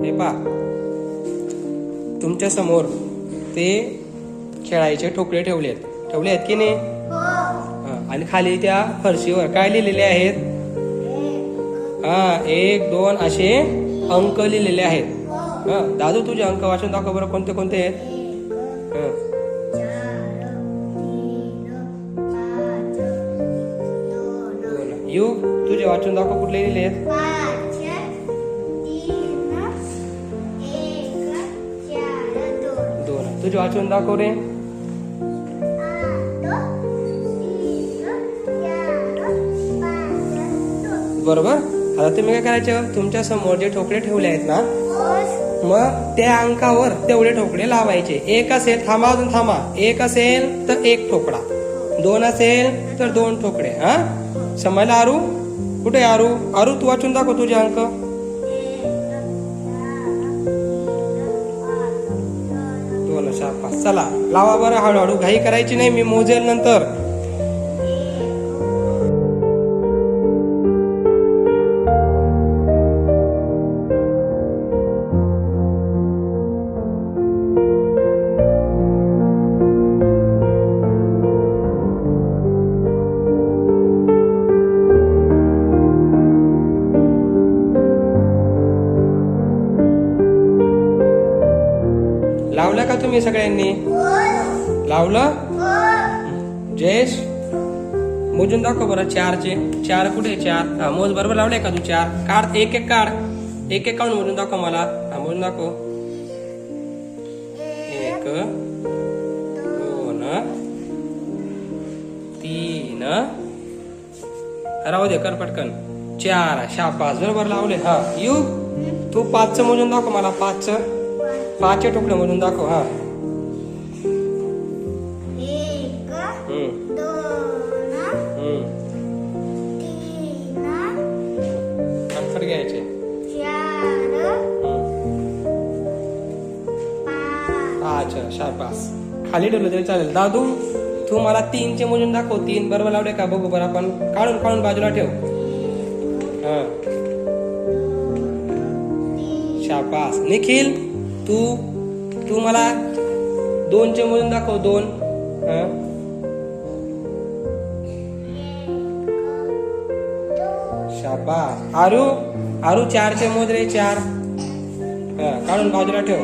हे पहा, तुमच्या समोर ते खेळायचे ठोकळे ठेवले आहेत की नाही? आणि खाली त्या फरशीवर काय लिहिलेले आहेत? 1, 2 असे अंक लिहिलेले आहेत. दादू तुझे अंक वाचून दाखव बरं, कोणते कोणते आहेत? यू तुझे वाचून दाखव, कुठले लिहिले आहेत? 2. तुझे वाचून दाखव रे. बरोबर. आता तुम्ही काय करायचं, तुमच्या समोर जे ठोकळे ठेवले आहेत ना, मग त्या अंकावर तेवढे ठोकळे लावायचे. 1 असेल, थांबा अजून थांबा, 1 असेल तर 1 ठोकळा, 2 असेल तर 2 ठोकळे. समजला आरू? कुठे आरू? आरू तू वाचून दाखव तुझे अंक. 2, 4, 5. चला लावा बरं, हळूहळू, घाई करायची नाही, मी मोजेल नंतर. लावलं का तुम्ही सगळ्यांनी? लावलं? जयेश मोजून दाखव बरं 4चे. 4 कुठे? 4. मोज बरोबर लावले का तू? 4 काढ, एक एक काढ, एक एक काढून मोजून दाखव मला. मोजून दाखव. 1, 2, 3. राहू दे, कर पटकन. 4. शाबास, बरोबर लावले. यू तू 5चं मोजून दाखव मला. 5चे ठोकळे मोजून दाखव. 1, 2, 3, आन्सर घ्यायचे. 4, 5. शाबास. खाली ठेवलं तरी चालेल. दादू तू मला 3चे मोजून दाखव. 3 बरोबर लावले का बघू बरं आपण. काढून बाजूला ठेव. शाबास. निखिल तू मला 2चे मोजून दाखव. 2. शाबास. आरू 4चे मोज रे. 4. काढून बाजूला ठेव.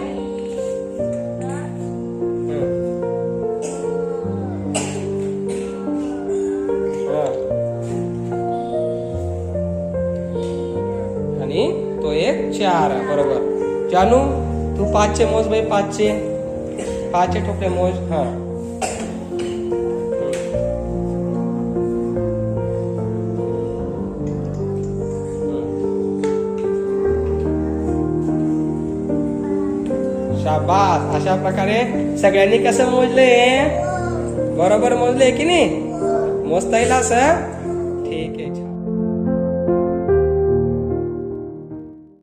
आणि तो एक 4. बरोबर. जानू तू 5चे मोज बाई. 5चे ठोकळे मोज. शाबास. अशा प्रकारे सगळ्यांनी कसं मोजले? बरोबर मोजले की नाही? मोजता येईल असं? ठीक आहे.